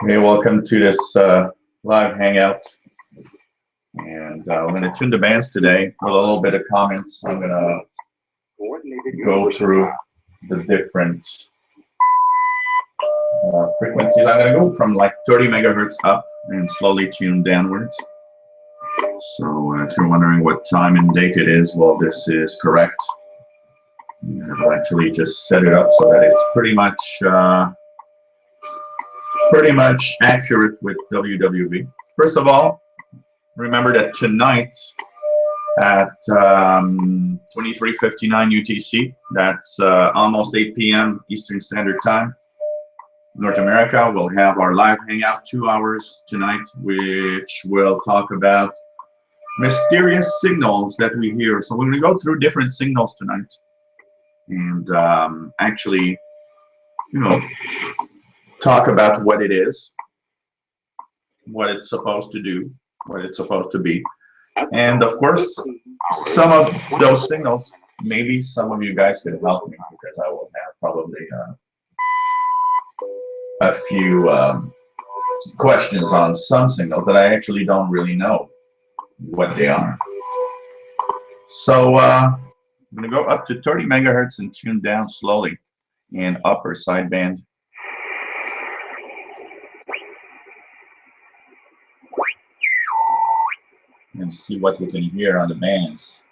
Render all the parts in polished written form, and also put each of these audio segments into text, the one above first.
Hey, welcome to this live hangout. And we're going to tune the bands today with a little bit of comments. I'm going to go through the different frequencies. I'm going to go from like 30 megahertz up and slowly tune downwards. So if you're wondering what time and date it is, well, this is correct. I've actually just set it up so that it's pretty much accurate with WWV. First of all, remember that tonight at 23:59 UTC, that's almost 8 p.m. Eastern Standard Time, North America, we'll have our live hangout 2 hours tonight, which will talk about mysterious signals that we hear. So we're going to go through different signals tonight and actually, talk about what it is, what it's supposed to do, what it's supposed to be. And of course, some of those signals, maybe some of you guys could help me, because I will have probably a few questions on some signals that I actually don't really know what they are. So I'm going to go up to 30 megahertz and tune down slowly in upper sideband. And see what we can hear on the bands.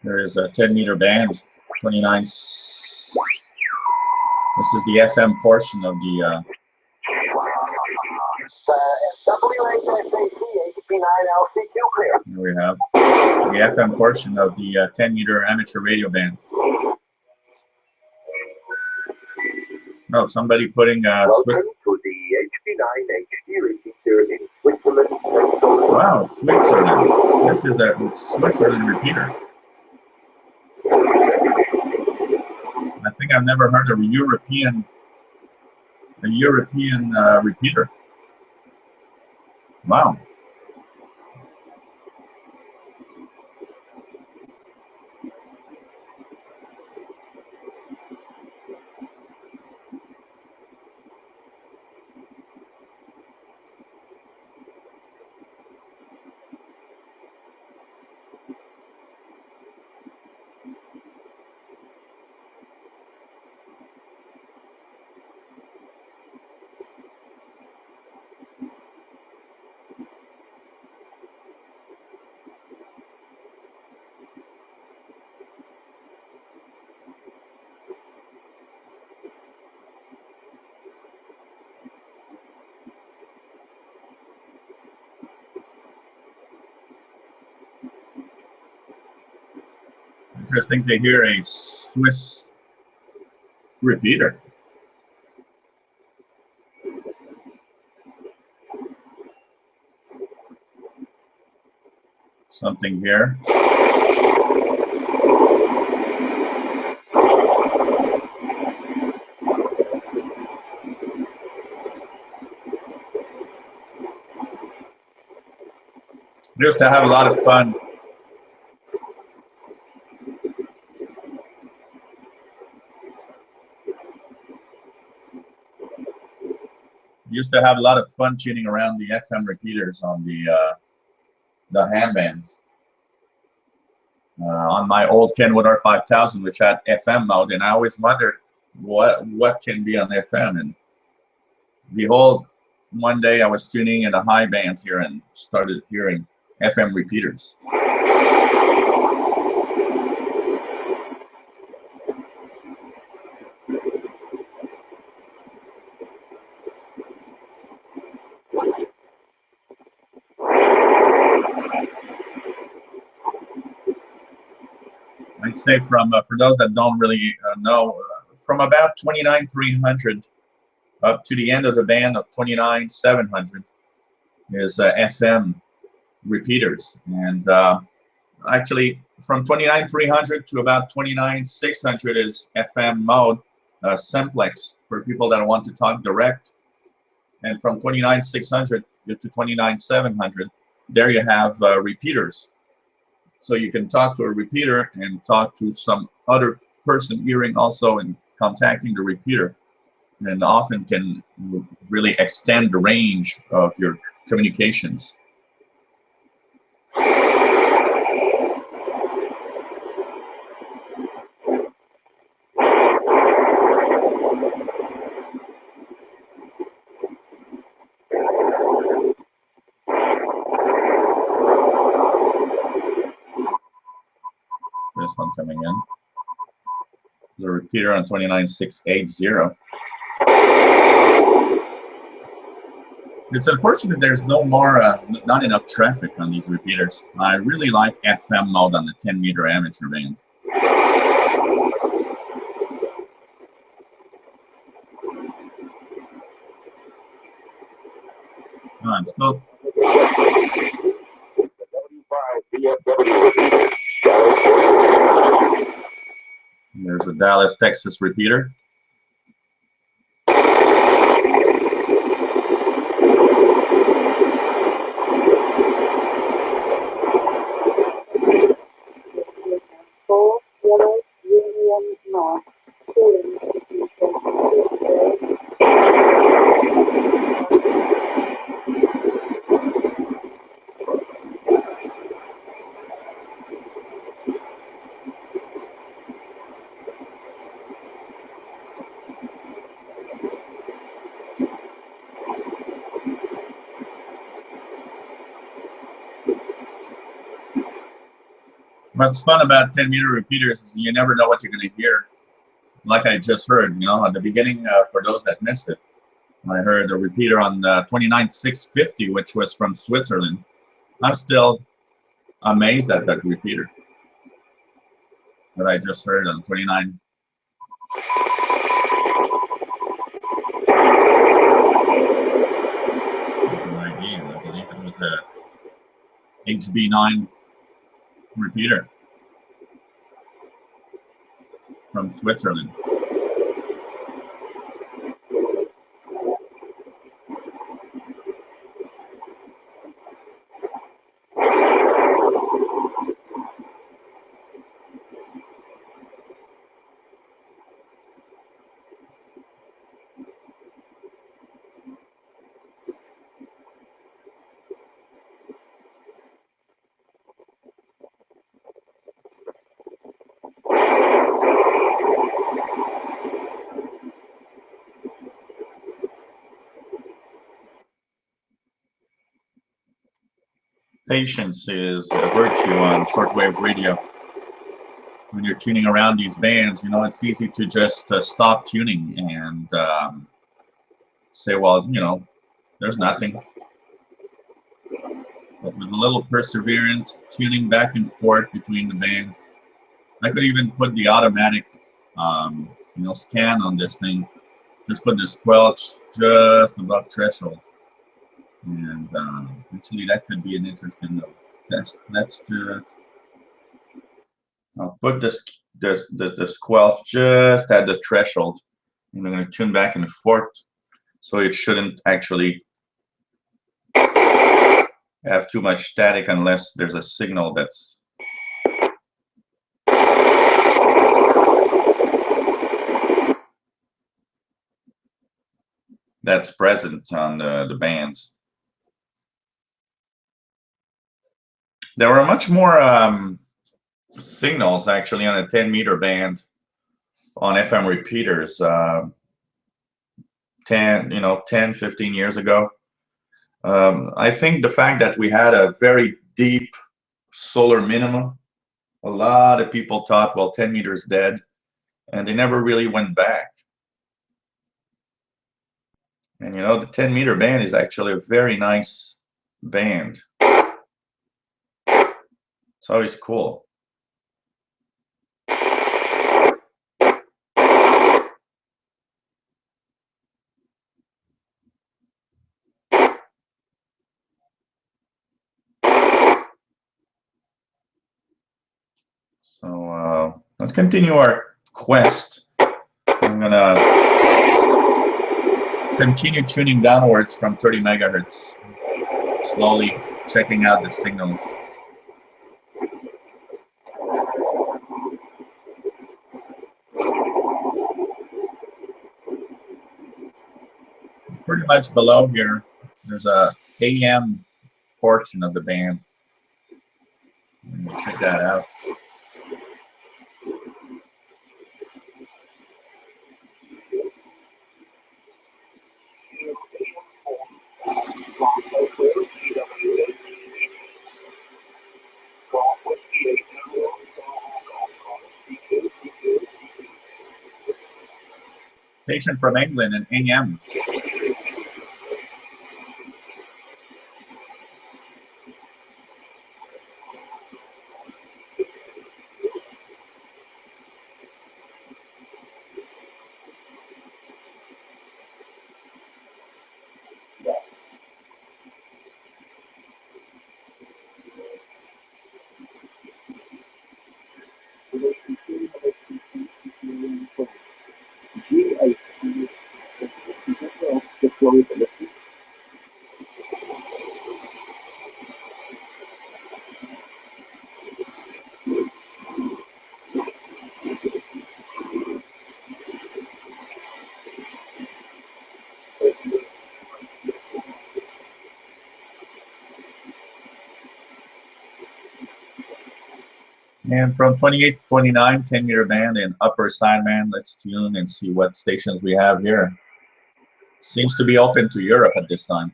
There is a 10-meter band, 29. This is the FM portion of the here we have the FM portion of the 10-meter amateur radio band. No, somebody putting Swiss. Wow, Switzerland. This is a Switzerland repeater. I think I've never heard of a European repeater. Wow. Interesting to hear a Swiss repeater. Something here. Just to have a lot of fun. Used to have a lot of fun tuning around the FM repeaters on the handbands. On my old Kenwood R5000, which had FM mode, and I always wondered what can be on FM. And behold, one day I was tuning in the high bands here and started hearing FM repeaters. I'd say from for those that don't really know, from about 29,300 up to the end of the band of 29,700 is FM repeaters. And actually, From 29,300 to about 29,600 is FM mode, simplex for people that want to talk direct. And from 29,600 to 29,700, there you have repeaters. So you can talk to a repeater and talk to some other person hearing also and contacting the repeater, and often can really extend the range of your communications. This one coming in. The repeater on 29680. It's unfortunate there's no more, not enough traffic on these repeaters. I really like FM mode on the 10-meter amateur band. Oh, I'm still. There's a Dallas, Texas repeater. What's fun about 10-meter repeaters is you never know what you're going to hear. Like I just heard, you know, at the beginning, for those that missed it, I heard a repeater on 29650, which was from Switzerland. I'm still amazed at that repeater that I just heard on 29. That's an idea. I believe it was a HB9 repeater from Switzerland. Patience is a virtue on shortwave radio. When you're tuning around these bands, you know, it's easy to just stop tuning and say, well, you know, there's nothing. But with a little perseverance, tuning back and forth between the bands, I could even put the automatic, you know, scan on this thing. Just put the squelch just above threshold. And actually, that could be an interesting test. Let's just I'll put the squelch just at the threshold. And I'm going to tune back and forth, so it shouldn't actually have too much static unless there's a signal that's present on the bands. There are much more signals actually on a 10-meter band on FM repeaters 10, 15 years ago. I think the fact that we had a very deep solar minimum, a lot of people thought, well, 10 meters dead, and they never really went back. And you know, the 10-meter band is actually a very nice band. It's always cool. So let's continue our quest. I'm gonna continue tuning downwards from 30 megahertz, slowly checking out the signals. Pretty much below here, there's a AM portion of the band. Check that out. Station from England in AM. And from 28 to 29, 10-meter band in upper sideband, let's tune and see what stations we have here. Seems to be open to Europe at this time.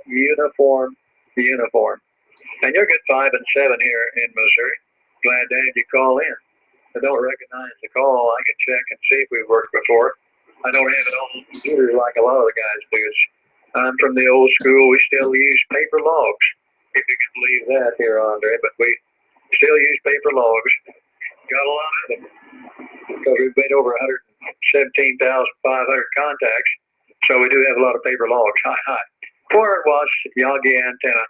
Uniform, uniform. And you're good 5 and 7 here in Missouri. Glad to have you call in. I don't recognize the call. I can check and see if we've worked before. I don't have it on the computer like a lot of the guys do. I'm from the old school. We still use paper logs, if you can believe that here, Andre. But we still use paper logs. Got a lot of them because we've made over 117,500 contacts. So we do have a lot of paper logs. Hi. Where it was, Yagi antenna,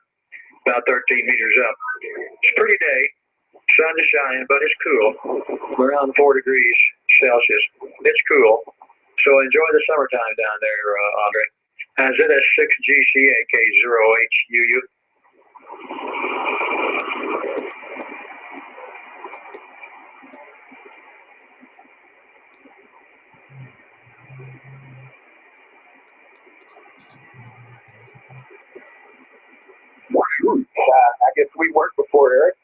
about 13 meters up. It's a pretty day. Sun is shining, but it's cool. Around 4 degrees Celsius. It's cool. So enjoy the summertime down there, Andre. ZS6GCAK0HUU. I guess we worked before, Eric.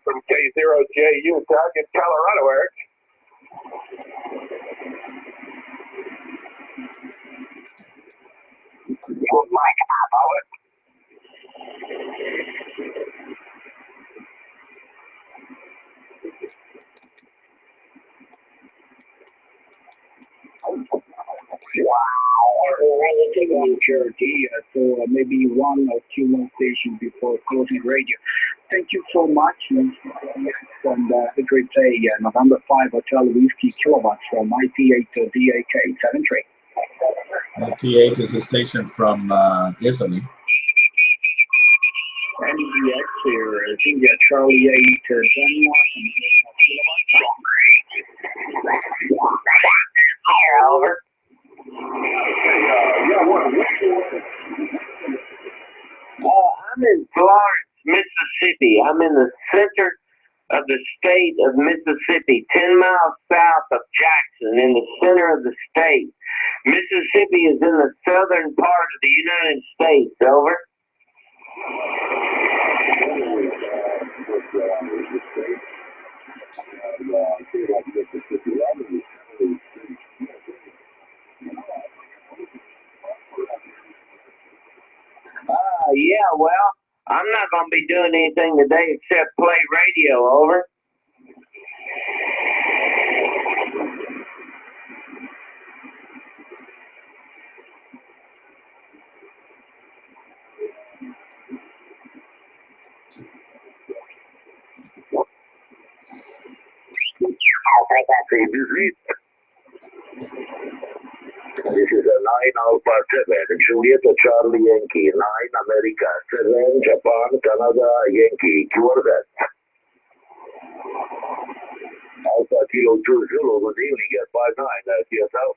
From K0JU, Target, Colorado, Eric. Mike, Cherokee, so maybe 1 or 2 more stations before closing radio. Thank you so much, and a great day. November 5 Hotel Whiskey Kilowatt from IT8 to DAK73. IT8 is a station from Italy. NDX here, I think Charlie 8 to Denmark, and Oliver. I'm in Florence, Mississippi. I'm in the center of the state of Mississippi, 10 miles south of Jackson, in the center of the state. Mississippi is in the southern part of the United States. Over. I'm not going to be doing anything today except play radio, over. This is a 9 Alpha 7, Juliet Charlie Yankee, 9 America, 7 Japan, Canada, Yankee, QRZ. Alpha Kilo 2 Zulu, good evening at 59, TSL.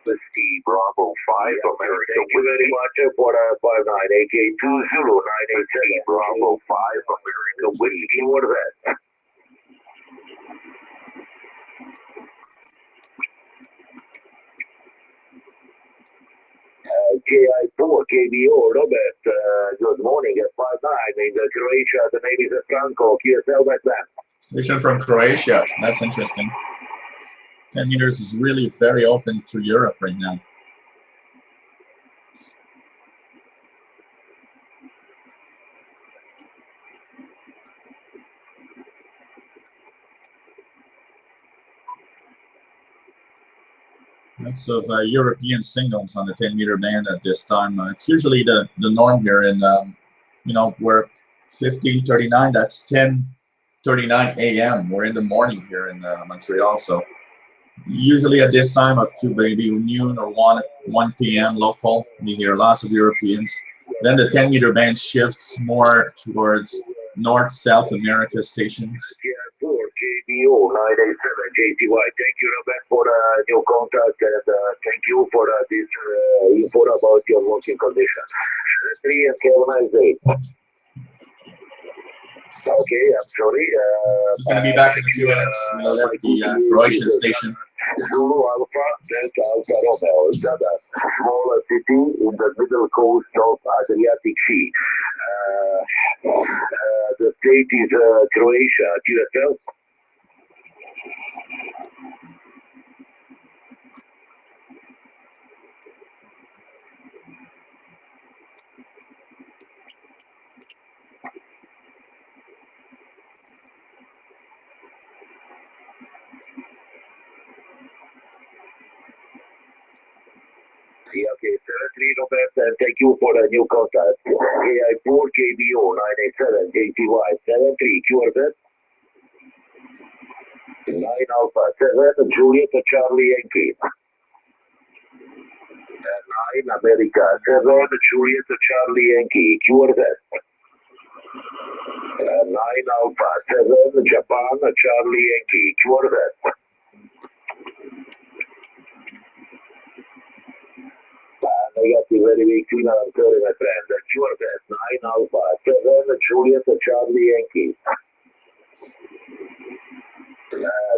Whiskey Bravo 5 America. Thank you very much for 59 AK 2 Zulu 987 Bravo 5 America Whiskey. What is that? KI4 KBO Robert. Good morning at 59 in Croatia. The name is Franco. QSL back then. Station from Croatia. That's interesting. 10 meters is really very open to Europe right now. Lots of European signals on the 10-meter band at this time. It's usually the norm here in, we're 15:39. That's 10:39 a.m. We're in the morning here in Montreal. So usually at this time up to maybe noon or 1 p.m. local, we hear lots of Europeans. Then the 10-meter band shifts more towards North-South America stations. KBO 987 JTY. Thank you, Robert, for your contact and thank you for this info about your working condition. 3 and have a nice day. Okay, I'm sorry. He's going to be back in a few minutes. We'll left the Croatian station. Zulu Alpha, Delta Alpha Romeo. It's a small city in the middle coast of Adriatic Sea. The state is Croatia. QSL. Okay, 73 Robert, and thank you for the new contact. AI4 KBO 987 JTY 73 QRZ 9 Alpha 7 Juliet Charlie Yankee 9 America 7 Juliet Charlie Yankee QRZ 9 Alpha 7 Japan Charlie Yankee QRZ. Negative, very big signal, I'm sorry, my friend. QRZ 9 Alpha 7 Juliet Charlie Yankee.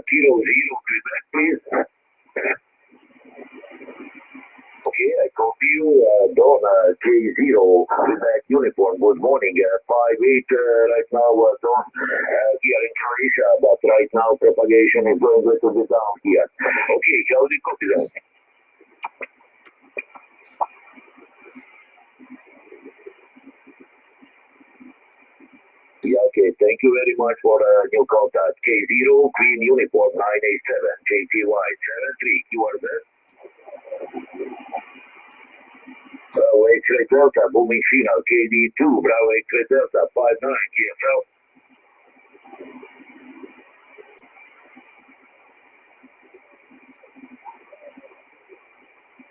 Kilo 0, Quebec, please. Okay, I copy you, Don, K0, Quebec uniform. Good morning. 5-8 right now, Don, here in Croatia, but right now propagation is going a little bit down here. Okay, how do you copy that? Yeah, okay, thank you very much for new contact. K0, Green Uniform 987, JTY 73, QRZ. Bravo X-Ray Delta, booming signal, KD2, Bravo X-Ray Delta 59, QSL.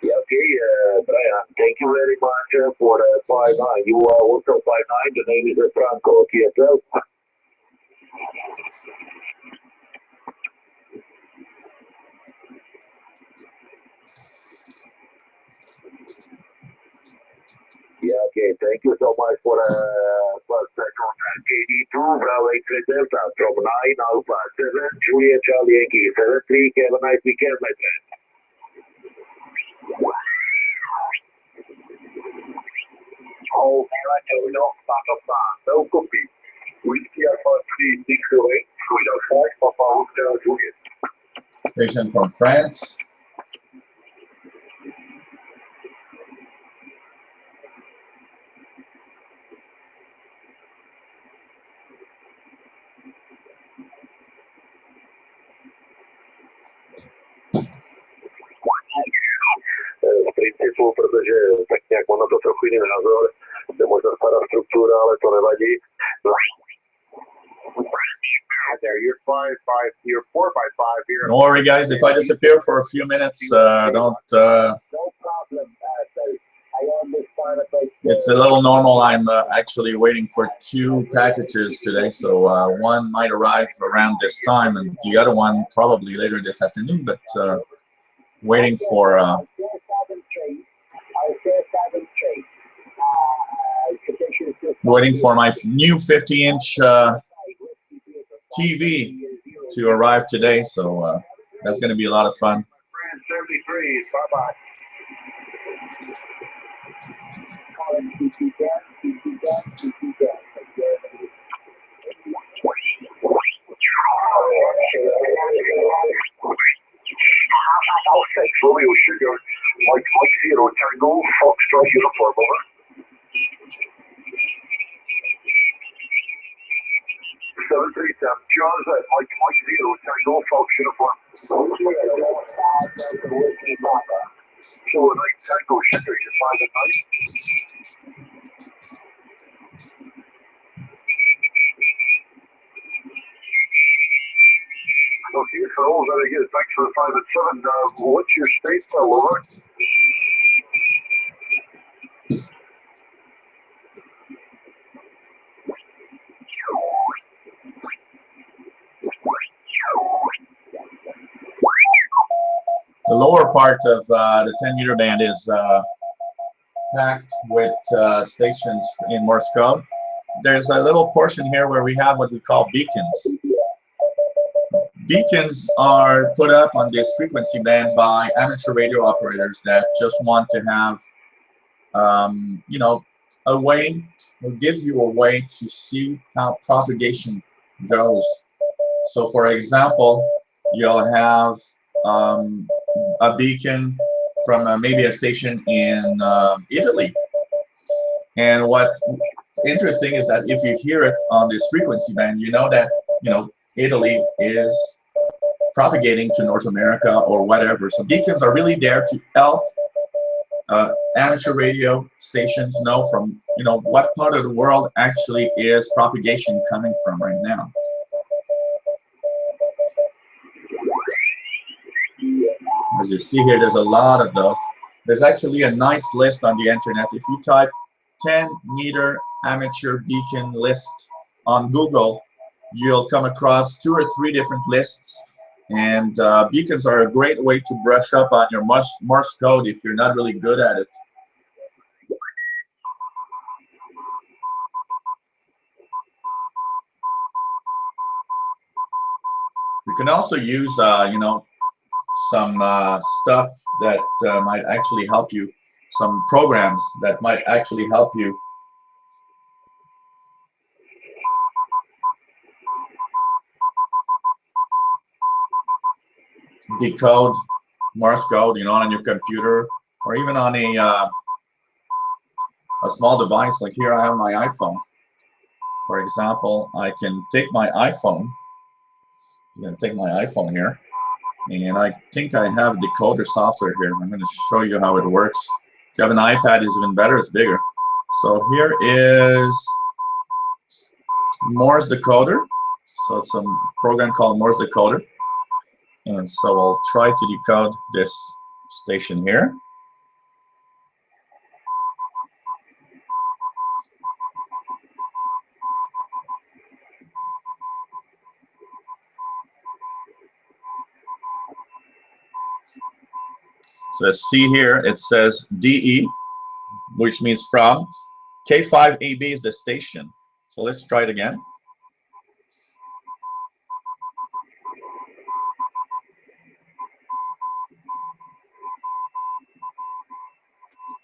Yeah, okay, Brian, thank you very much for 59. You are also 59, the name is Franco, QSL. Yeah, okay, thank you so much for first contact. KD2, Bravo X-Ray Delta from 9 Alpha 7, Juliet Charlie Yankee 73. Have a nice weekend, my friend. Oh, America, North Pakistan, no copy. Whiskey Alpha 3608, Juliet 5, Papa Oscar Juliet. Station from France. sú, pretože tak nejak ono to trochu iný názor, že možno stará štruktúra, ale to nevadí. There, you're 5-5, you're 4x5 here. Don't worry, guys. If I disappear for a few minutes, don't. No problem, It's a little normal. I'm actually waiting for 2 packages today, so one might arrive around this time, and the other one probably later this afternoon. But waiting for my new 50-inch TV to arrive today, so that's going to be a lot of fun. 73, bye-bye. Romeo Sugar, Mike 0 Tango, Foxtrot uniform, over. 737, John's at Mike 0 Tango, Fox uniform. So a night Tango Sugar, you find it nice? Okay, fellows, very good. Thanks for the 5 and 7. What's your state, fellow? Over? The lower part of the 10-meter band is packed with stations in Morse code. There's a little portion here where we have what we call beacons. Beacons are put up on this frequency band by amateur radio operators that just want to have, you know, a way, or give you a way to see how propagation goes. So, for example, you'll have a beacon from maybe a station in Italy. And what interesting is that if you hear it on this frequency band, you know that, you know, Italy is propagating to North America or whatever. So beacons are really there to help amateur radio stations know from, you know, what part of the world actually is propagation coming from right now. As you see here, there's a lot of those. There's actually a nice list on the internet. If you type 10-meter amateur beacon list on Google, you'll come across 2 or 3 different lists. And beacons are a great way to brush up on your Morse code if you're not really good at it. You can also use, you know, some stuff that might actually help you, some programs that might actually help you decode Morse code, you know, on your computer or even on a small device. Like here I have my iPhone. For example, I can take my iPhone. I'm going to take my iPhone here, and I think I have decoder software here. I'm going to show you how it works. If you have an iPad, it's even better. It's bigger. So here is Morse decoder. So it's a program called Morse decoder. And so I'll try to decode this station here. So see here, it says DE, which means from. K5AB is the station. So let's try it again.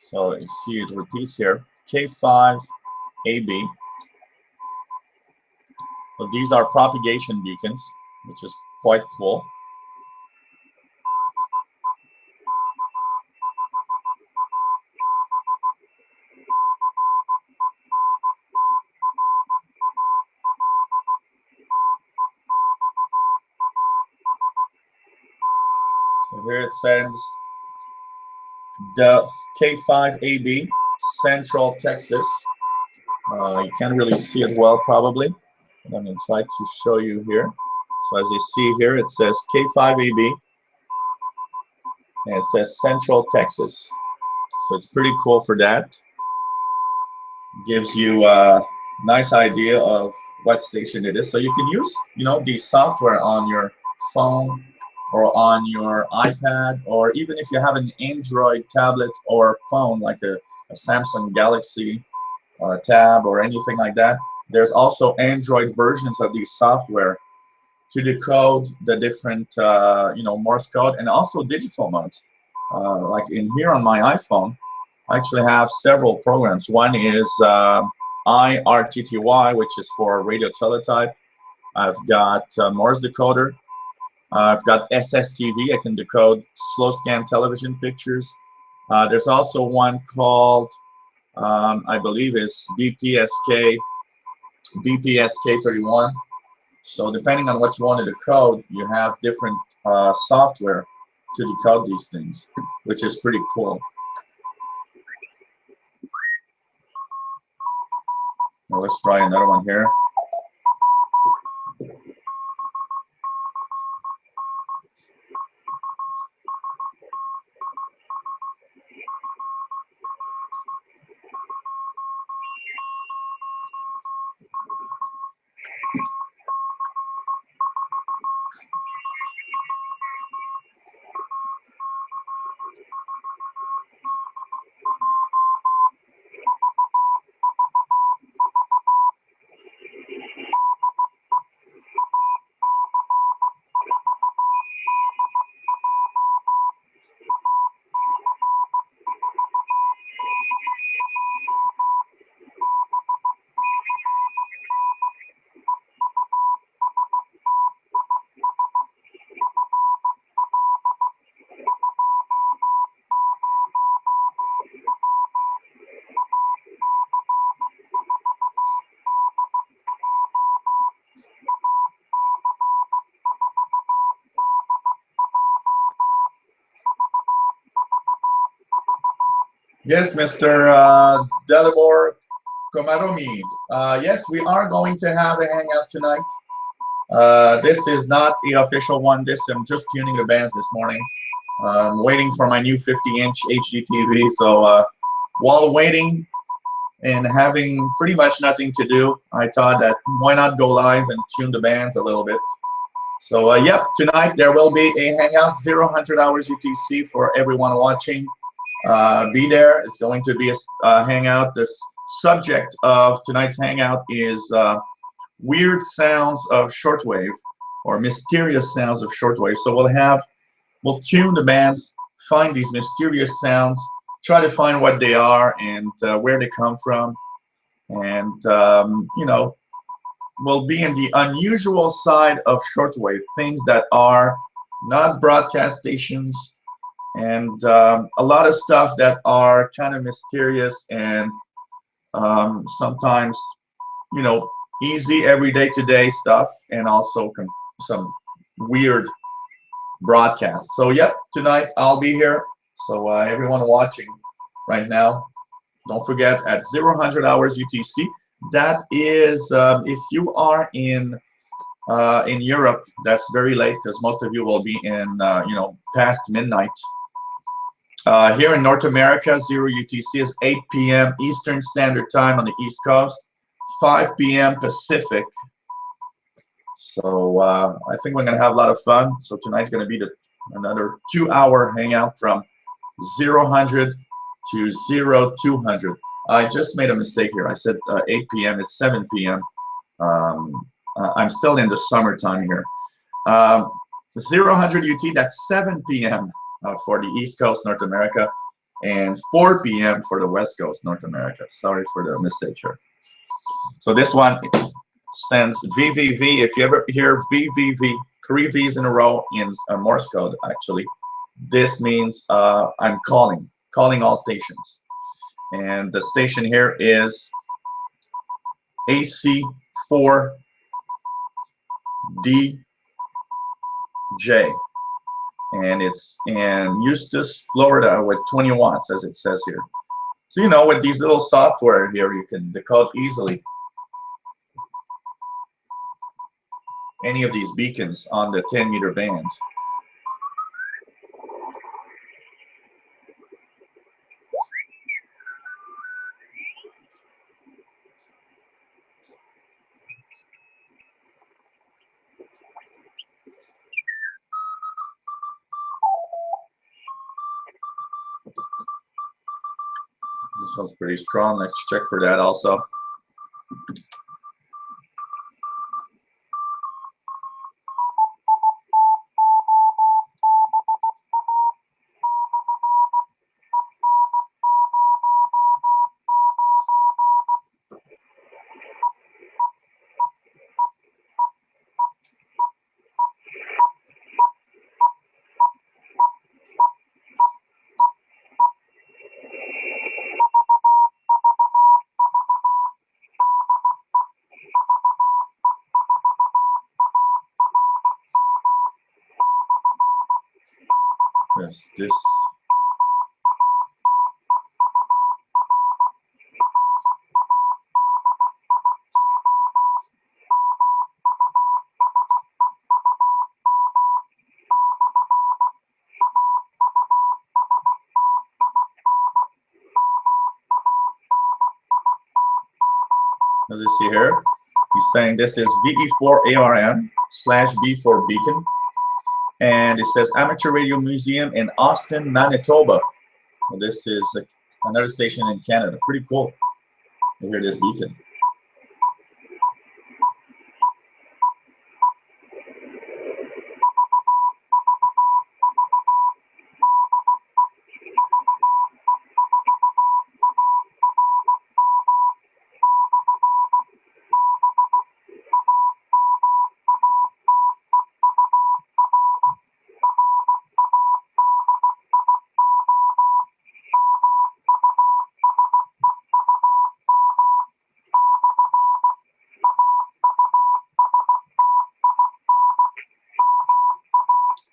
So you see it repeats here, K5AB. So these are propagation beacons, which is quite cool. So here it says the K5AB, Central Texas. You can't really see it well, probably. I'm going to try to show you here. So as you see here, it says K5AB, and it says Central Texas. So it's pretty cool for that. Gives you a nice idea of what station it is. So you can use, the software on your phone or on your iPad, or even if you have an Android tablet or phone like a Samsung Galaxy Tab or anything like that. There's also Android versions of these software to decode the different, Morse code, and also digital modes. Like in here on my iPhone, I actually have several programs. One is IRTTY, which is for radio teletype. I've got Morse decoder. I've got SSTV. I can decode slow scan television pictures. There's also one called, I believe, is BPSK31. So depending on what you want to decode, you have different software to decode these things, which is pretty cool. Now let's try another one here. Yes, Mr. Delibor Komaromid. Yes, we are going to have a hangout tonight. This is not the official one. I'm just tuning the bands this morning. I'm waiting for my new 50-inch HD TV. So while waiting and having pretty much nothing to do, I thought that why not go live and tune the bands a little bit. So yep, tonight there will be a hangout, 0-100 hours UTC for everyone watching. Be there. It's going to be a hangout. The subject of tonight's hangout is weird sounds of shortwave, or mysterious sounds of shortwave. So we'll tune the bands, find these mysterious sounds, try to find what they are and where they come from, and we'll be in the unusual side of shortwave, things that are not broadcast stations, and a lot of stuff that are kind of mysterious and sometimes, easy everyday today stuff, and also some weird broadcasts. So yep, tonight I'll be here. So everyone watching right now, don't forget at 0-100 hours UTC. That is if you are in Europe, that's very late because most of you will be in past midnight. Here in North America, 0 UTC is 8 p.m. Eastern Standard Time on the East Coast, 5 p.m. Pacific. So I think we're going to have a lot of fun. So tonight's going to be another 2-hour hangout from 0-100 to 0-200. I just made a mistake here. I said 8 p.m. It's 7 p.m. I'm still in the summertime here. 0-100 UT, that's 7 p.m. For the East Coast, North America, and 4 p.m. for the West Coast, North America. Sorry for the mistake here. So this one sends VVV. If you ever hear VVV, 3 V's in a row in Morse code, actually, this means I'm calling all stations. And the station here is AC4DJ. and it's in Eustis, Florida, with 20 watts, as it says here. So, you know, with these little software here, you can decode easily any of these beacons on the 10-meter band. This one's pretty strong. Let's check for that also. Yes, this. As you see here, he's saying this is VE4ARM/B4 beacon. And it says Amateur Radio Museum in Austin, Manitoba. So this is another station in Canada. Pretty cool to hear this beacon.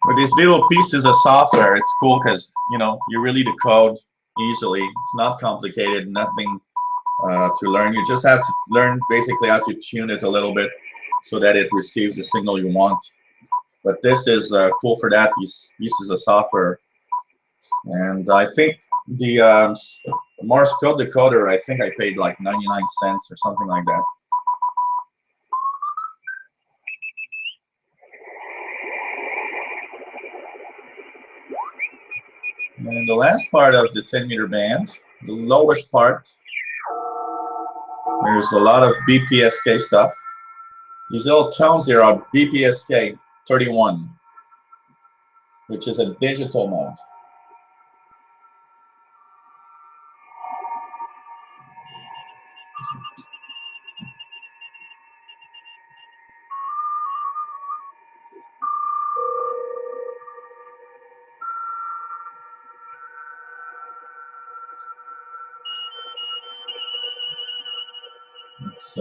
With these little pieces of software, it's cool because, you know, you really decode easily. It's not complicated, nothing to learn. You just have to learn basically how to tune it a little bit so that it receives the signal you want. But this is cool for that, these pieces of software. And I think the Morse code decoder, I think I paid like 99 cents or something like that. And the last part of the 10-meter band, the lowest part, there's a lot of BPSK stuff. These little tones here are BPSK 31, which is a digital mode. It's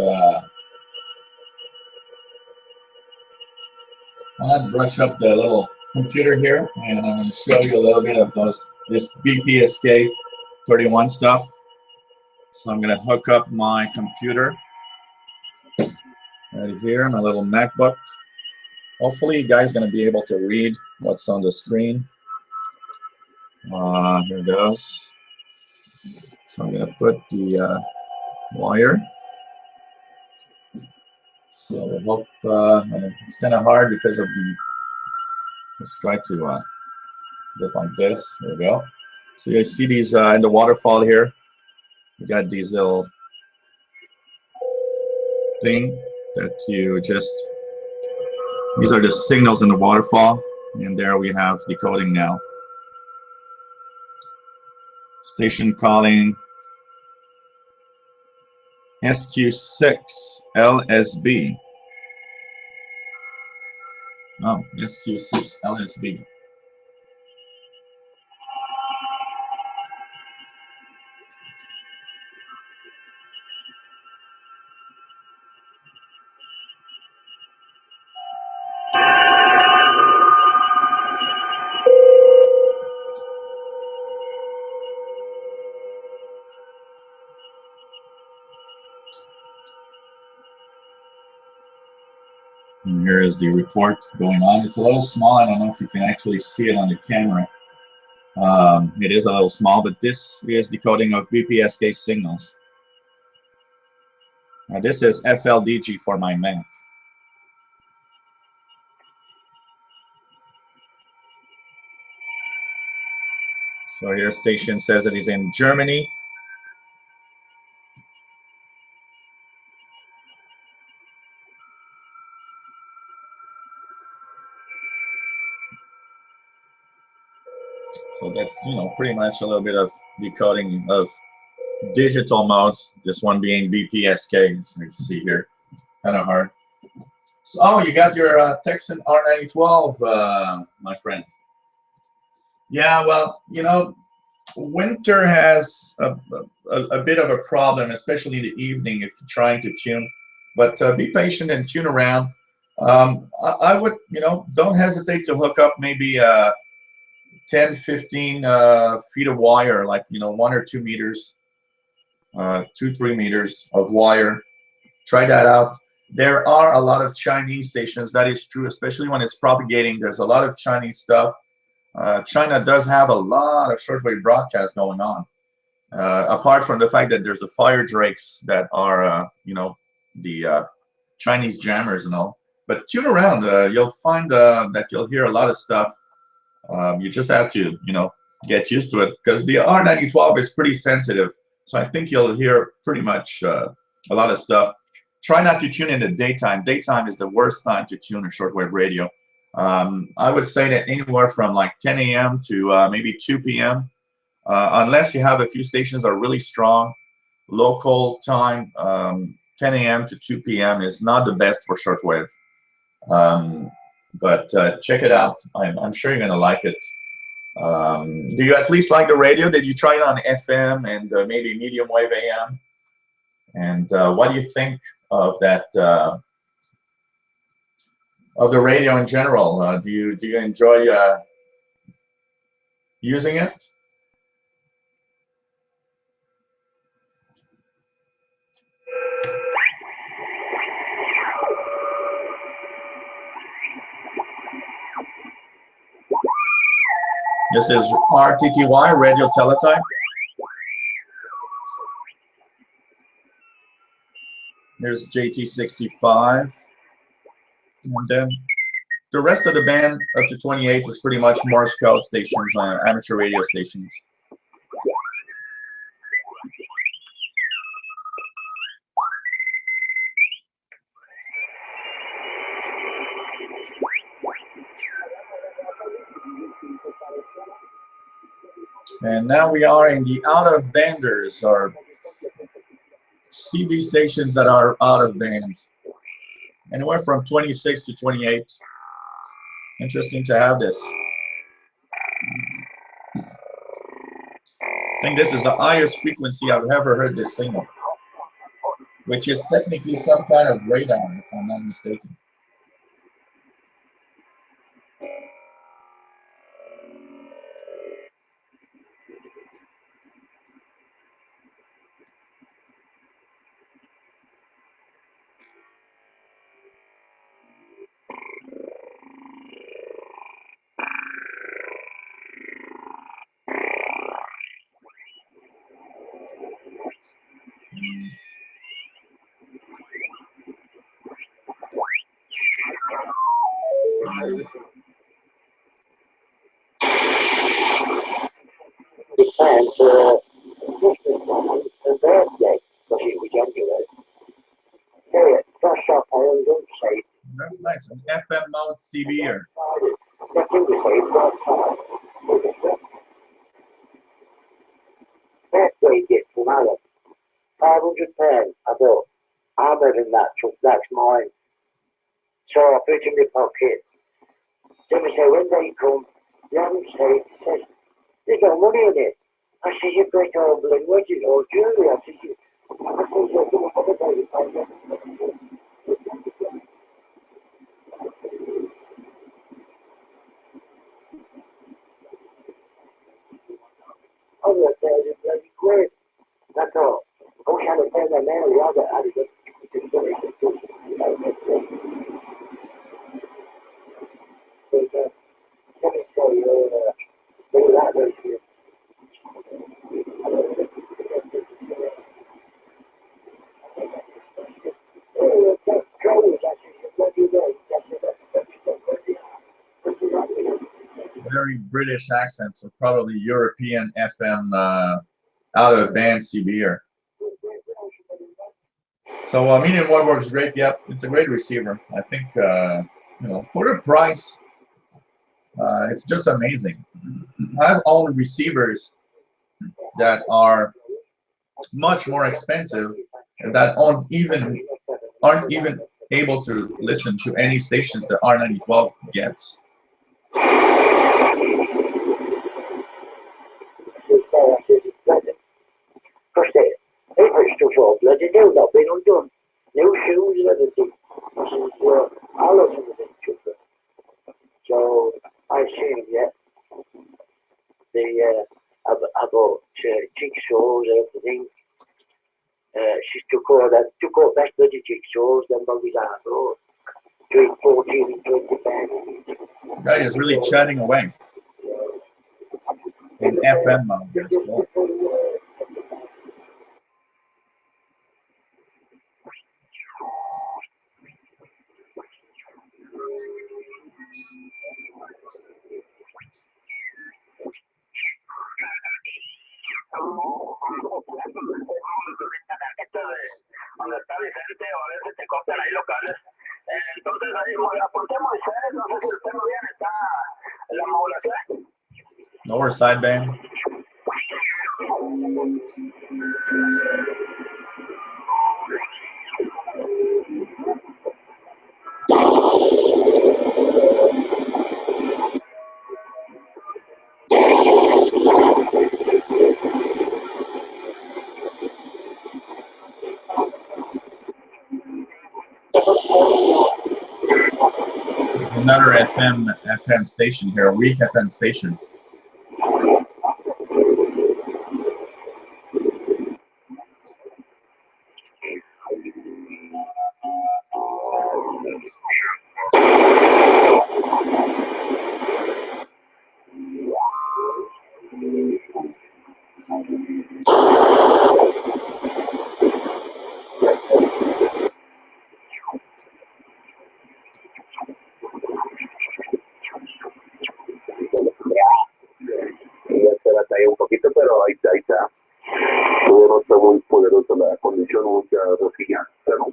I'm going to brush up the little computer here, and I'm going to show you a little bit of this BPSK 31 stuff. So I'm going to hook up my computer right here, my little MacBook. Hopefully you guys are going to be able to read what's on the screen. Here it goes. So I'm going to put the wire. So I hope it's kind of hard because of the. Let's try to do it like this. There we go. So you guys see these in the waterfall here. You got these little thing that you just. These are the signals in the waterfall, and there we have decoding now. Station calling SQ6 LSB. Oh, SQ6 LSB. And here is the report going on. It's a little small. I don't know if you can actually see it on the camera. It is a little small, but this is decoding of BPSK signals. Now this is FLDG for my math. So here station says that he's in Germany. So that's, you know, pretty much a little bit of decoding of digital modes. This one being BPSK, so you see here, kind of hard. So, oh, you got your Texan R9012, my friend. Yeah, well, you know, winter has a bit of a problem, especially in the evening if you're trying to tune. But be patient and tune around. I would, you know, don't hesitate to hook up maybe 10, 15 feet of wire, like, you know, 1 or 2 meters, 2, 3 meters of wire. Try that out. There are a lot of Chinese stations. That is true, especially when it's propagating. There's a lot of Chinese stuff. China does have a lot of shortwave broadcasts going on. Apart from the fact that there's the fire drakes that are, you know, the Chinese jammers and all. But tune around. You'll find that you'll hear a lot of stuff. You just have to, you know, get used to it because the R9012 is pretty sensitive. So I think you'll hear pretty much a lot of stuff. Try not to tune in the daytime. Daytime is the worst time to tune a shortwave radio. I would say that anywhere from like 10 a.m. to maybe 2 p.m. Unless you have a few stations that are really strong, local time, 10 a.m. to 2 p.m. is not the best for shortwave. But check it out. I'm sure you're going to like it. Do you at least like the radio? Did you try it on FM and maybe medium wave AM? And what do you think of that, of the radio in general? Do you enjoy using it? This is RTTY, radio teletype. Here's JT65. And then the rest of the band up to 28 is pretty much Morse code stations, amateur radio stations. And now we are in the out of banders, or CB stations that are out of band. Anywhere from 26 to 28. Interesting to have this. I think this is the highest frequency I've ever heard this signal, which is technically some kind of radar, if I'm not mistaken. And the birthday, because he was younger then. Yeah, fresh off my own gun state. That's nice. An FM mount CB here. Birthday gift from Alan. 500 pounds, I thought. I'm having that, so that's mine. So I put it in my pocket. Then we say, when they come, you haven't said, he says, there's no money in it. I said, you break all blood wedges or jewelry. I said, you're going to have a baby. I was there, it's bloody quid. I thought, I wish I'd have paid my money, I'd have very British accent, so probably European FM out of band CB. So medium wave works great. Yep, it's a great receiver. I think you know, for the price, it's just amazing. I've owned receivers that are much more expensive and that aren't even able to listen to any stations that R9012 gets. So I assume, yeah, I bought jigsaws and everything. She took up that bloody jigsaws, then buggies I brought. Between 14 and 20 pounds. The guy is really chatting away in FM mode. That's cool. Lower sideband. Another FM station here, a weak FM station. Un poquito, pero ahí está. No está muy poderosa la condición, mucha rosquilla, ¿no?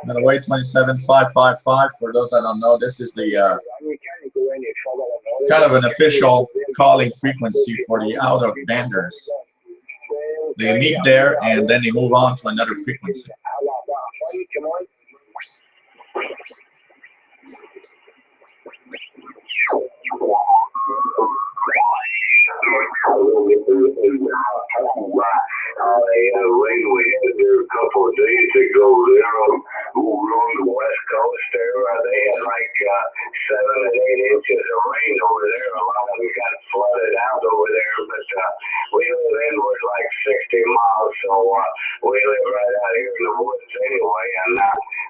By the way, 27555, for those that don't know, this is the kind of an official calling frequency for the out-of-banders. They meet there and then they move on to another frequency. There a couple of days ago there along the west coast there, they had like 7 and 8 inches of rain over there. A lot of them got flooded out over there, but we live inward like 60 miles, so we live right out here in the woods anyway, and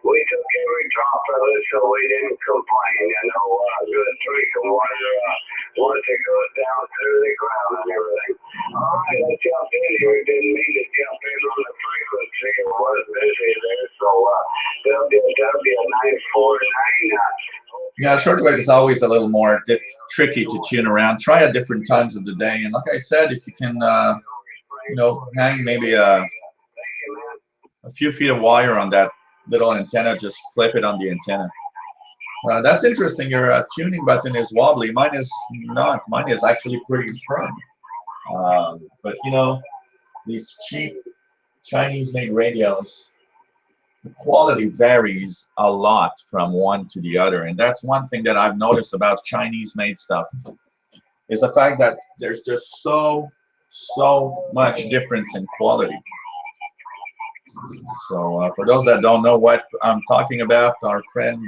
we took every drop of it so we didn't complain. You know, good drinking water once it goes down through the ground and everything. All right, I jumped in here. Didn't mean to jump in on the frequency. It was busy there, so WW949. Yeah, shortwave is always a little more tricky to tune around. Try at different times of the day, and like I said, if you can, you know, hang maybe a few feet of wire on that little antenna, just clip it on the antenna. That's interesting. Your tuning button is wobbly. Mine is not. Mine is actually pretty firm. But you know, these cheap Chinese-made radios, the quality varies a lot from one to the other, and that's one thing that I've noticed about Chinese-made stuff is the fact that there's just so much difference in quality. So for those that don't know what I'm talking about, our friend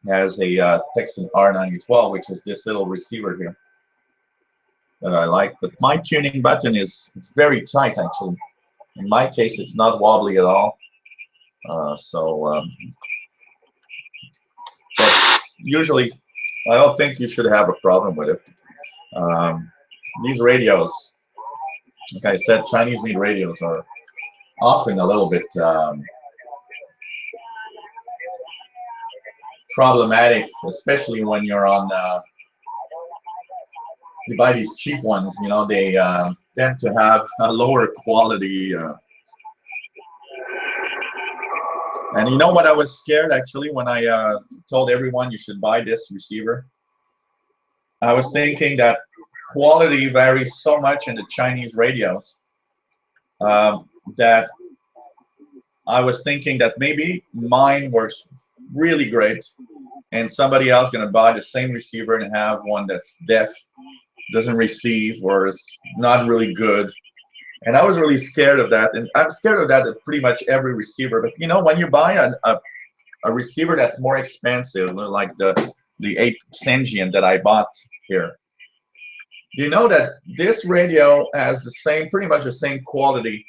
has a Texan R9012, which is this little receiver here. that I like. But my tuning button is very tight, actually. In my case, it's not wobbly at all. But usually, I don't think you should have a problem with it. These radios, like I said, Chinese-made radios are often a little bit problematic, especially when you're on. You buy these cheap ones, you know, they tend to have a lower quality. And you know what? I was scared actually when I told everyone you should buy this receiver. I was thinking that quality varies so much in the Chinese radios that I was thinking that maybe mine was really great and somebody else going to buy the same receiver and have one that's deaf, doesn't receive, or is not really good. And I was really scared of that. And I'm scared of that at pretty much every receiver. But you know, when you buy a receiver that's more expensive, like the 8 Senjian that I bought here, you know that this radio has the same, pretty much the same quality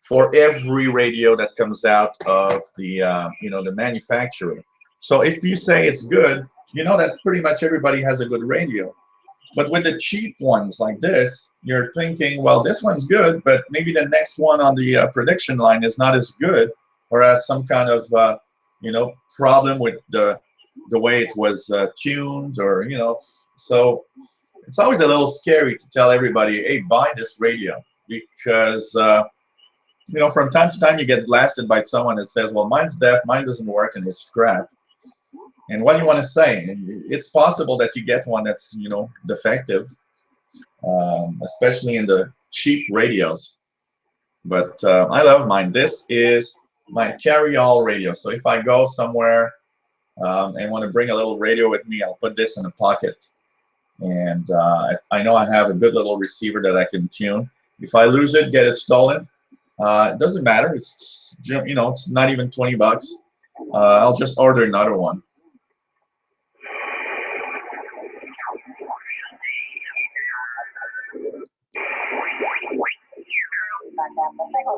for every radio that comes out of the you know, the manufacturer. So if you say it's good, you know that pretty much everybody has a good radio. But with the cheap ones like this, you're thinking, well, this one's good, but maybe the next one on the production line is not as good, or has some kind of you know, problem with the way it was tuned, or you know. So it's always a little scary to tell everybody, hey, buy this radio, because you know, from time to time you get blasted by someone that says, well, mine's deaf, mine doesn't work, and it's crap. And what do you want to say? It's possible that you get one that's, you know, defective, especially in the cheap radios. But I love mine. This is my carry-all radio. So if I go somewhere and want to bring a little radio with me, I'll put this in a pocket. And I know I have a good little receiver that I can tune. If I lose it, get it stolen, it doesn't matter. It's, you know, it's not even 20 bucks. I'll just order another one.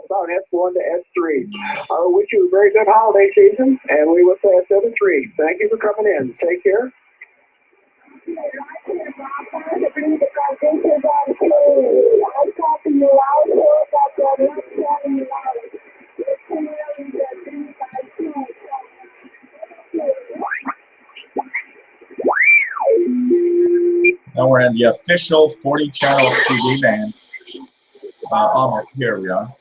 About S1 to S3. I wish you a very good holiday season, and we will say S73. Thank you for coming in. Take care. Now we're in the official 40-channel CD band. Almost here we are.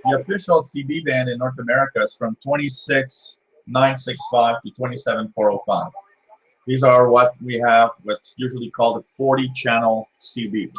The official CB band in North America is from 26,965 to 27,405. These are what we have, what's usually called a 40-channel CB.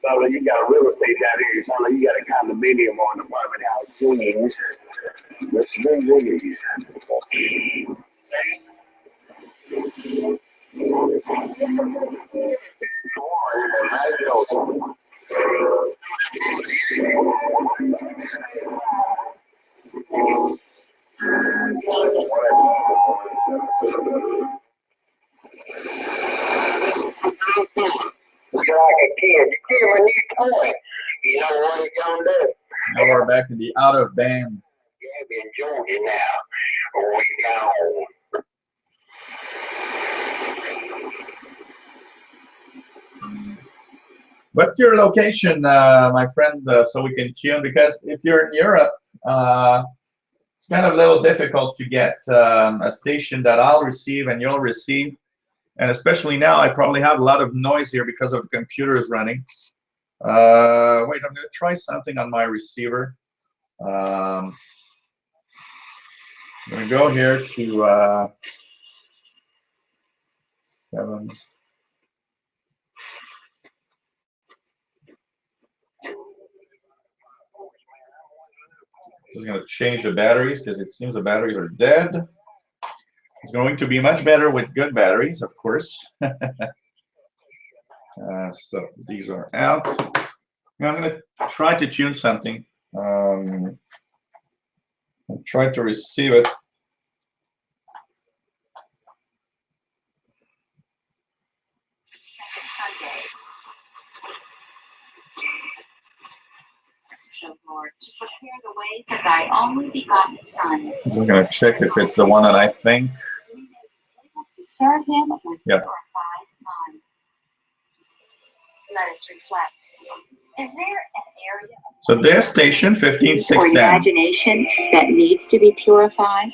So you got a real estate down here. It sounds like you got a condominium or an apartment house. Let's Now we're back in the out of band. What's your location, my friend, so we can tune? Because if you're in Europe, it's kind of a little difficult to get a station that I'll receive and you'll receive. And especially now, I probably have a lot of noise here because of the computers running. Wait, I'm going to try something on my receiver. I'm going to go here to 7. Just going to change the batteries because it seems the batteries are dead. It's going to be much better with good batteries, of course. So these are out. Now I'm going to try to tune something. I'll try to receive it. Lord, to prepare the way for thy only begotten Son. I'm just going to check if it's the one that I think. To serve him with Yeah. purified mind. Let us reflect. Is there an area of So this station, or 15610. imagination that needs to be purified?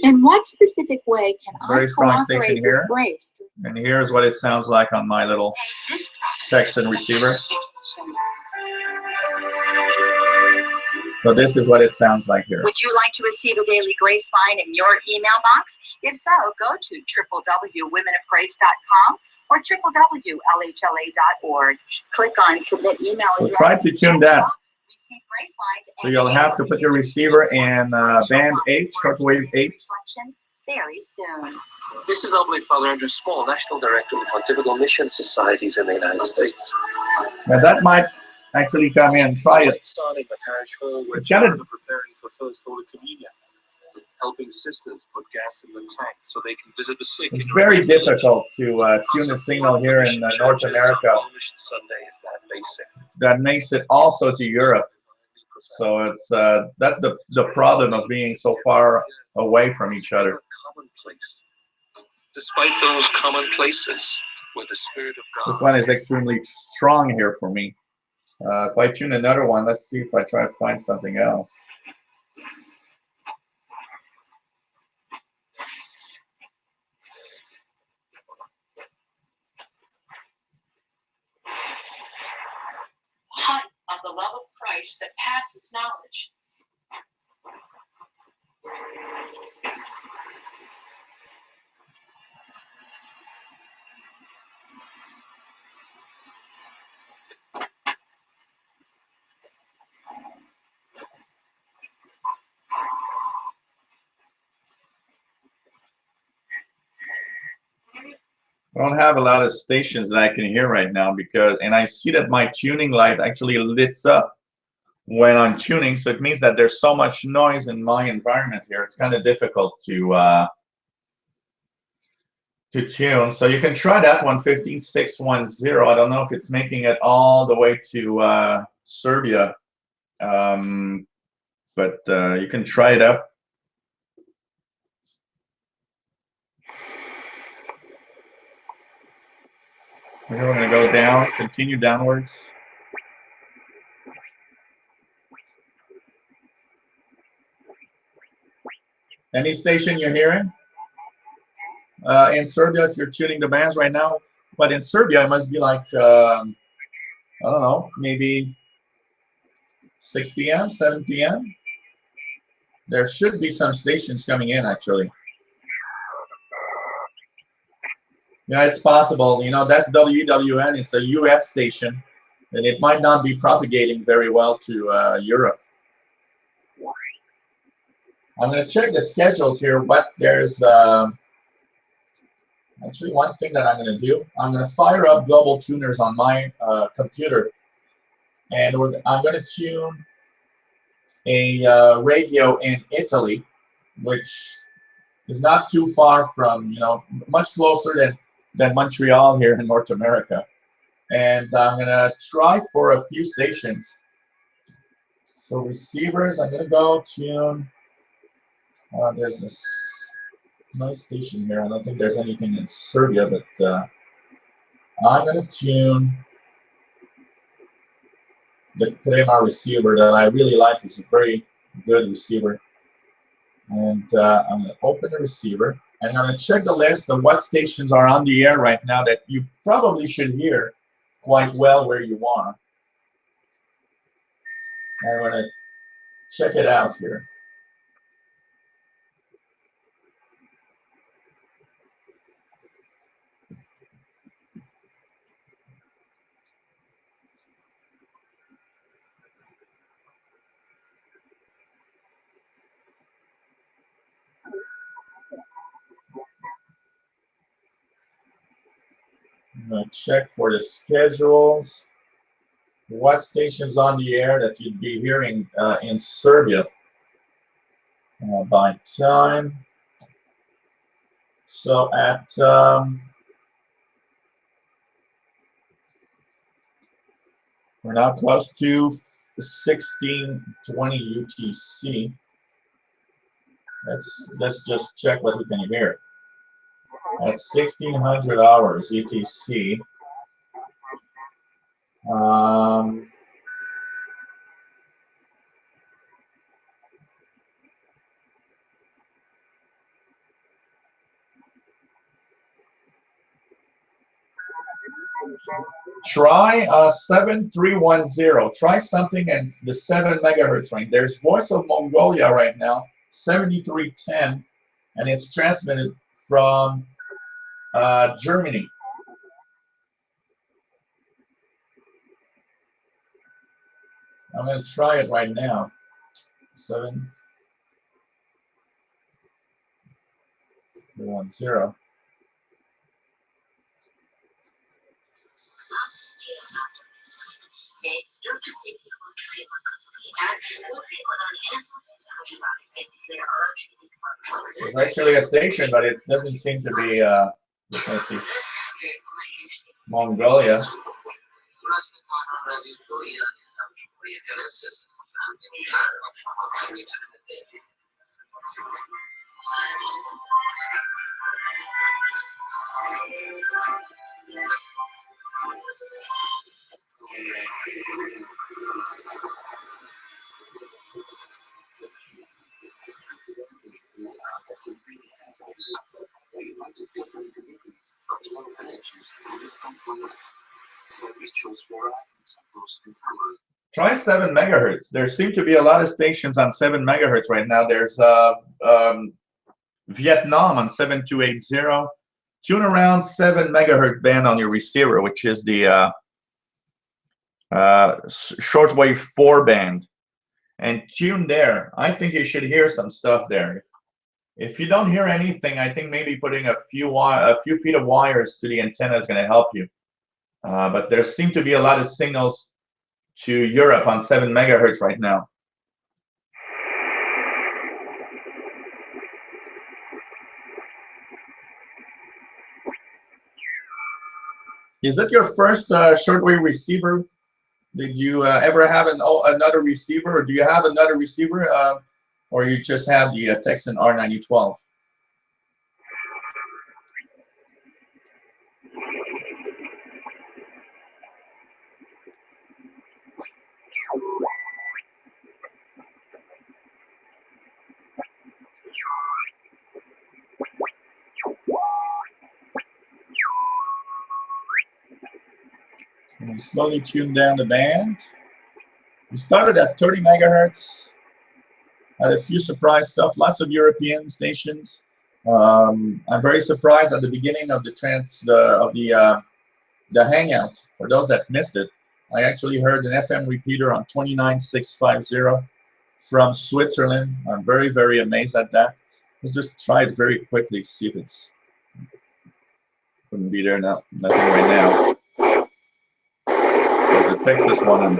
In what specific way can Very I strong cooperate station here. with grace? And here's what it sounds like on my little text and receiver. So this is what it sounds like here. Would you like to receive a daily grace line in your email box? If so, go to www.womenofgrace.com or www.lhla.org. Click on Submit Email So Address. try to tune that. Receive grace lines So you'll have to put your receiver in band 8, shortwave 8. Very soon. This is Oblate Father Andrew Small, National Director of the Pontifical Mission Societies in the United States. Now that might actually come in. Try it. Starting the parish hall where It's gotta- children are preparing for First Holy Communion, helping sisters put gas in the tank so they can visit the sick. It's very difficult to tune the signal here in North America. Sunday is that basic. That makes it also to Europe. So it's that's the problem of being so far away from each other. Commonplace. Despite those commonplaces, where the Spirit of God. This one is extremely strong here for me. If I tune another one, let's see if I try to find something else. Height of the love of Christ that passes knowledge. I don't have a lot of stations that I can hear right now because, and I see that my tuning light actually lights up when I'm tuning, so it means that there's so much noise in my environment here. It's kind of difficult to tune. So you can try that one, 15610. I don't know if it's making it all the way to Serbia, but you can try it up. We're going to go down, continue downwards. Any station you're hearing? In Serbia, if you're tuning the bands right now, but in Serbia, it must be like, I don't know, maybe 6 p.m., 7 p.m. There should be some stations coming in, actually. Yeah, it's possible. You know, that's WWN. It's a U.S. station, and it might not be propagating very well to Europe. I'm going to check the schedules here, but there's actually one thing that I'm going to do. I'm going to fire up Global Tuners on my computer, and I'm going to tune a radio in Italy, which is not too far from, you know, much closer than Montreal here in North America. And I'm going to try for a few stations. So receivers, I'm going to go tune. There's this nice station here. I don't think there's anything in Serbia, but I'm going to tune the Crema receiver that I really like. It's a very good receiver. And I'm going to open the receiver. And I'm going to check the list of what stations are on the air right now that you probably should hear quite well where you are. I'm going to check it out here. I'm going to check for the schedules. What stations on the air that you'd be hearing in Serbia by time. So at we're now close to 1620 UTC. Let's just check what we can hear. At 1600 hours UTC. Try 7310. Try something in the 7 megahertz range. There's Voice of Mongolia right now, 7310, and it's transmitted from Germany. I'm going to try it right now. 7310. It's actually a station, but it doesn't seem to be, let's see, Mongolia. Try 7 megahertz. There seem to be a lot of stations on 7 megahertz right now. There's Vietnam on 7280. Tune around 7 megahertz band on your receiver, which is the shortwave 4 band, and tune there. I think you should hear some stuff there. If you don't hear anything, I think maybe putting a few feet of wires to the antenna is going to help you. But there seem to be a lot of signals to Europe on 7 megahertz right now. Is it your first shortwave receiver? Did you ever have another receiver, or do you have another receiver, or you just have the Texan R9012? And we slowly tune down the band. We started at 30 megahertz. Had a few surprise stuff, lots of European stations. I'm very surprised at the beginning of the hangout. For those that missed it, I actually heard an FM repeater on 29650 from Switzerland. I'm very, very amazed at that. Let's just try it very quickly, see if it's couldn't be there now. Nothing right now. There's the Texas one.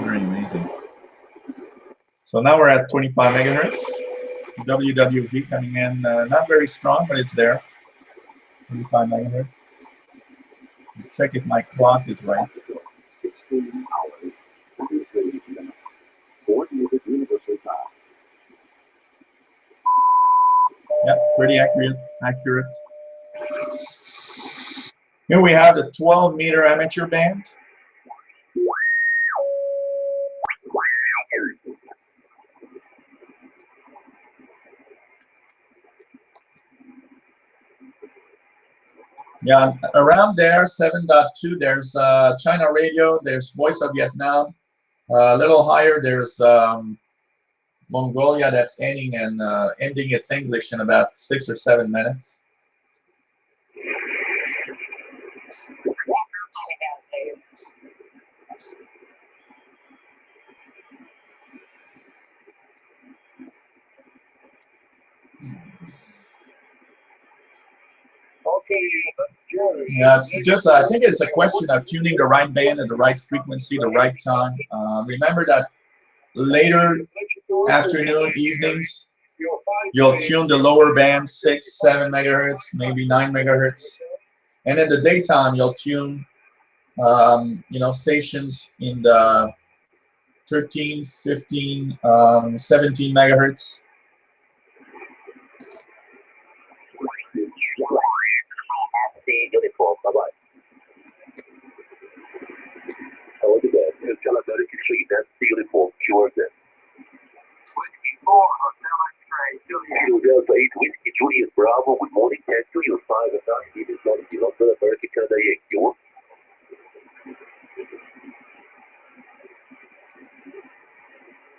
Very amazing. So now we're at 25 megahertz. WWV coming in, not very strong, but it's there. 25 megahertz. Check if my clock is right. Yep, pretty accurate. Here we have the 12-meter amateur band. Yeah, around there, 7.2, there's China Radio, there's Voice of Vietnam. A little higher, there's Mongolia that's ending its English in about 6 or 7 minutes. Yeah, it's just, I think it's a question of tuning the right band at the right frequency, the right time. Remember that later afternoon, evenings, you'll tune the lower band, 6, 7 megahertz, maybe 9 megahertz. And in the daytime, you'll tune, stations in the 13, 15, 17 megahertz. Bye-bye. Oh, look at that. It's kind of better complete. That's the uniform. Georgia. Whiskey 4, Hotel X-Ray, Juliet. Delta 8, Whiskey Juliet Bravo. Good morning, 10 to you. 5 o'clock. It is not the Hotel America, Canada, York.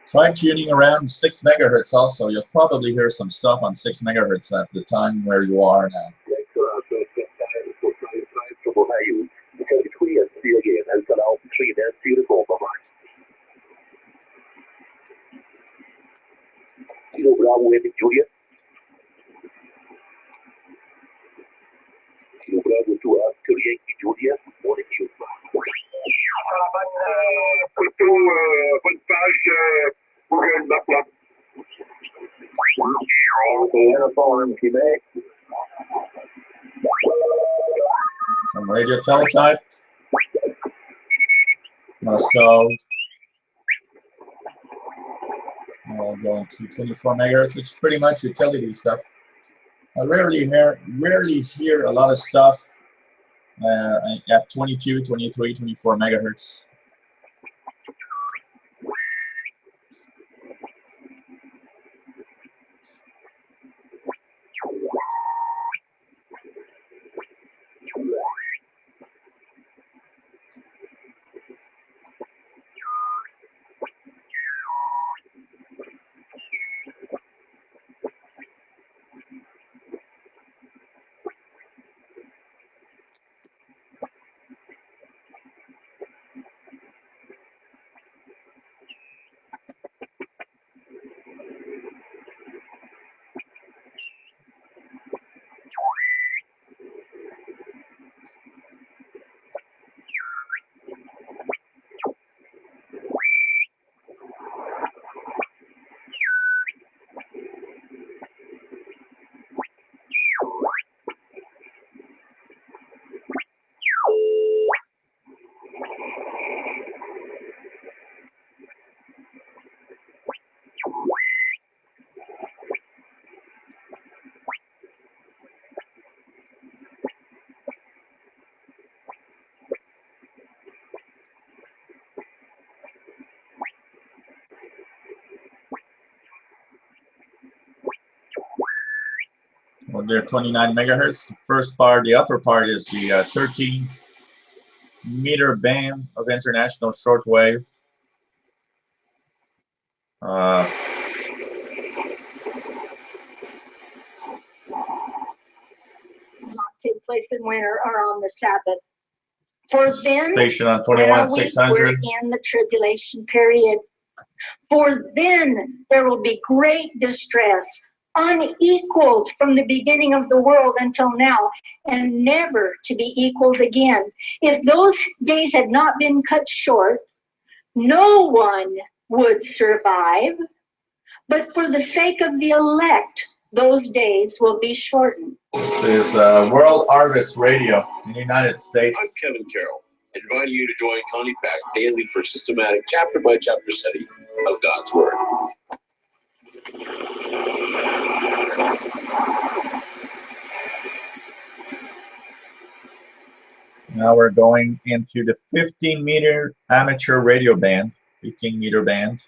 Try tuning around 6 megahertz also. You'll probably hear some stuff on 6 megahertz at the time where you are now. Kilo Bravo, Epic Juliet. Kilo Bravo to Oscar Yankee Juliet. Morning, you. Bonne page pour une bac. Uniform, Quebec. From radio teletype, Moscow. Going to 24 megahertz, which is pretty much utility stuff. I rarely hear a lot of stuff at 22, 23, 24 megahertz. Well, they're 29 megahertz. The first part, the upper part, is the 13 meter band of international shortwave. Not take place in winter or on the Sabbath. For then, station on when our 21,600. weeks were in the tribulation period. For then there will be great distress, unequaled from the beginning of the world until now, and never to be equaled again. If those days had not been cut short, no one would survive. But for the sake of the elect, those days will be shortened. This is World Harvest Radio in the United States. I'm Kevin Carroll, inviting you to join Connie Pack daily for systematic chapter-by-chapter study of God's Word. Now we're going into the 15-meter amateur radio band, 15-meter band.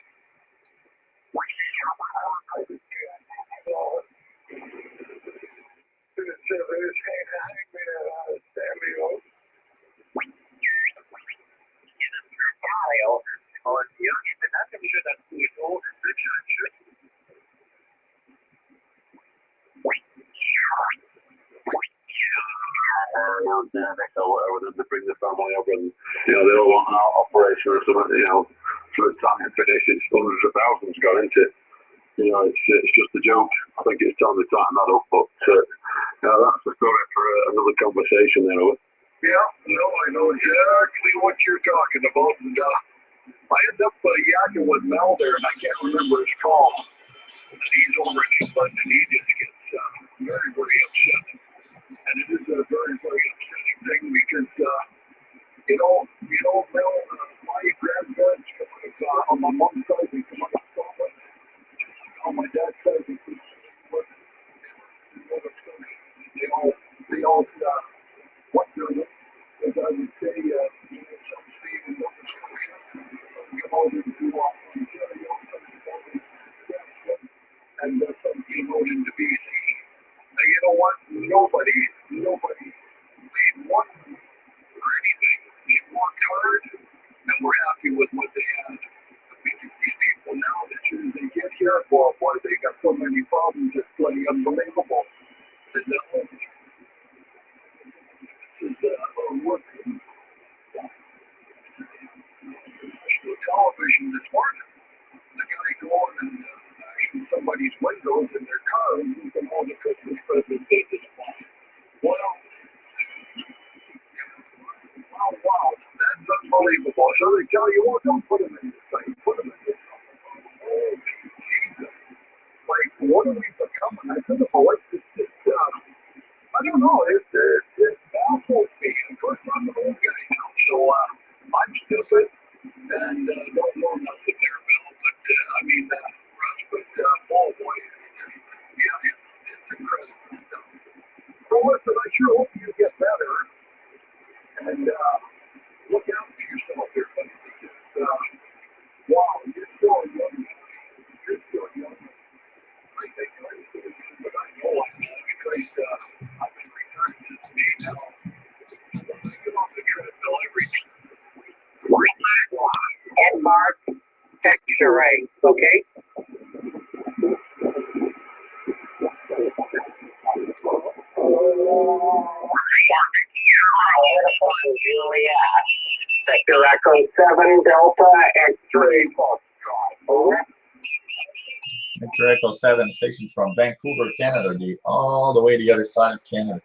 To bring the family over, and they all want an operation or something, for the time to finish, it's hundreds of thousands gone into it. It's just a joke. I think it's time to tighten that up, but that's the story for another conversation then, over. Yeah, no, I know exactly what you're talking about. And I end up yakking with Mel there, and I can't remember his call. And he's over in England, and he just gets very, very upset. And it is a very, very upsetting thing because, Mel, my grandparents on my mom's side, they come out of Scotland. On my dad's side, they come out of Nova Scotia. They all what they're doing, as I would say, some stay in Nova Scotia, some come out into Ontario, some come out into Saskatchewan, and some came out into BC. Now, you know what? Nobody made one or anything. They worked hard, and we're happy with what they had. These people now, as soon as they get here, boy, they got so many problems, it's bloody unbelievable. And this is working. Television this morning. The guy going and bashing somebody's windows in their car and using all the Christmas presents they just bought. Wow, that's unbelievable. So they tell you, well, don't put them in this thing. Put them in this thing. Oh, Jesus. Like, what are we becoming? I don't know. I don't know. It baffles me. Of course, I'm an old guy now, so I'm stupid and don't know nothing there, Bill. But, Russ, oh boy, yeah, it's incredible stuff. So listen, I sure hope you get better and look out for yourself here, buddy, because, wow, you're still young. You're still young. I think I'm still young, but I know I'm not because I've been retired since May now. I get off the treadmill every day. And Mark, X-ray, okay? Julia, Sector Echo 7, Delta, X-ray. Over. Sector Echo 7, station from Vancouver, Canada, all the way to the other side of Canada.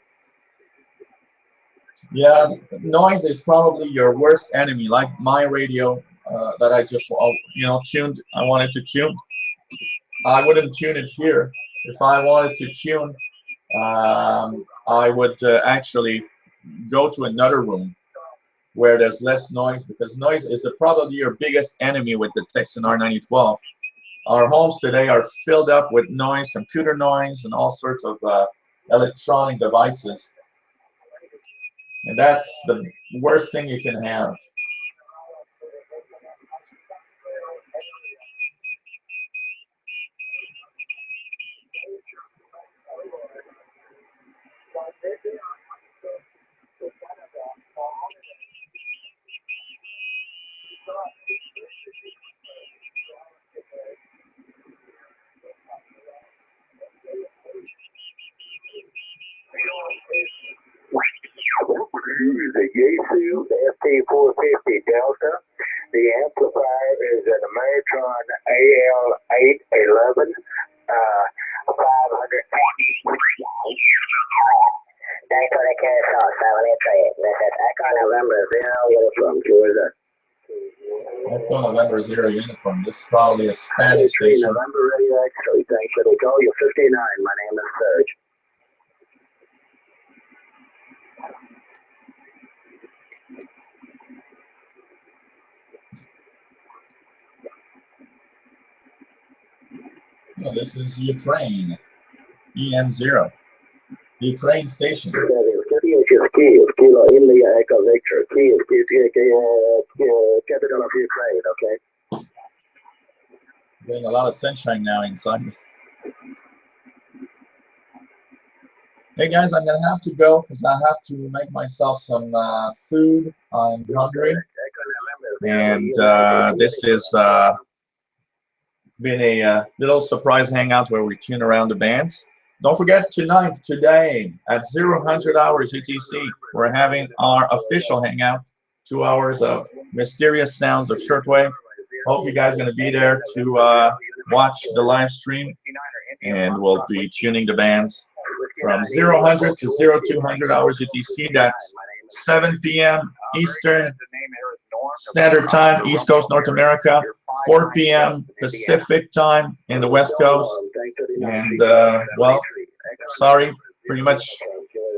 Yeah, noise is probably your worst enemy, like my radio that I just, tuned. I wanted to tune. I wouldn't tune it here. If I wanted to tune, I would actually go to another room where there's less noise, because noise is probably your biggest enemy with the Texan R9012. Our homes today are filled up with noise, computer noise, and all sorts of electronic devices. And that's the worst thing you can have. The Yaesu FT450 Delta. The amplifier is an Ameritron AL811 500. Thanks for the cancel, 783. This is Echo November 0 uniform, Georgia. Echo November 0 uniform. This is probably a Spanish station. November Radio X-ray. Thanks for the call. You're 59. My name is Serge. No, this is Ukraine, EN0, Ukraine station. Kilo India Echo Victor, capital of Ukraine, okay? Getting a lot of sunshine now inside. Hey guys, I'm gonna have to go because I have to make myself some food. I'm hungry, and this is been a little surprise hangout where we tune around the bands. Don't forget today at 0000 hours UTC, we're having our official hangout, 2 hours of mysterious sounds of shortwave. Hope you guys are going to be there to watch the live stream, and we'll be tuning the bands from 0000 to 0200 hours UTC. That's 7 p.m. Eastern Standard Time, East Coast North America, 4 p.m. Pacific Time in the West Coast. And, well, sorry, pretty much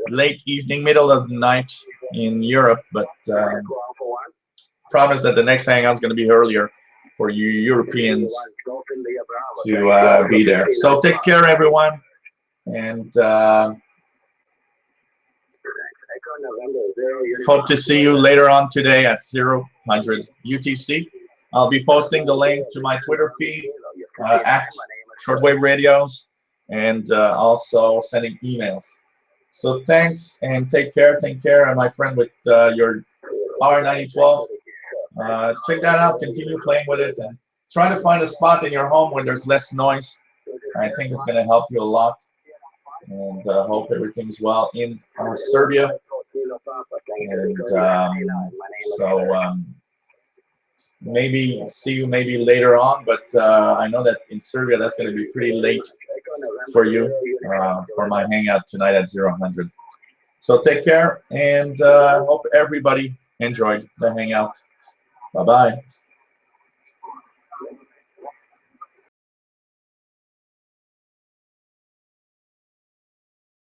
late evening, middle of the night in Europe, but promise that the next hangout is going to be earlier for you Europeans to be there. So take care, everyone, and hope to see you later on today at 0000 UTC. I'll be posting the link to my Twitter feed at Shortwave Radios, and also sending emails. So thanks and take care. Take care, and my friend with your R9012. Check that out. Continue playing with it, and try to find a spot in your home where there's less noise. I think it's going to help you a lot. And hope everything's well in Serbia. And maybe see you maybe later on, but I know that in Serbia that's going to be pretty late for you for my hangout tonight at 0000. So take care, and hope everybody enjoyed the hangout. Bye-bye.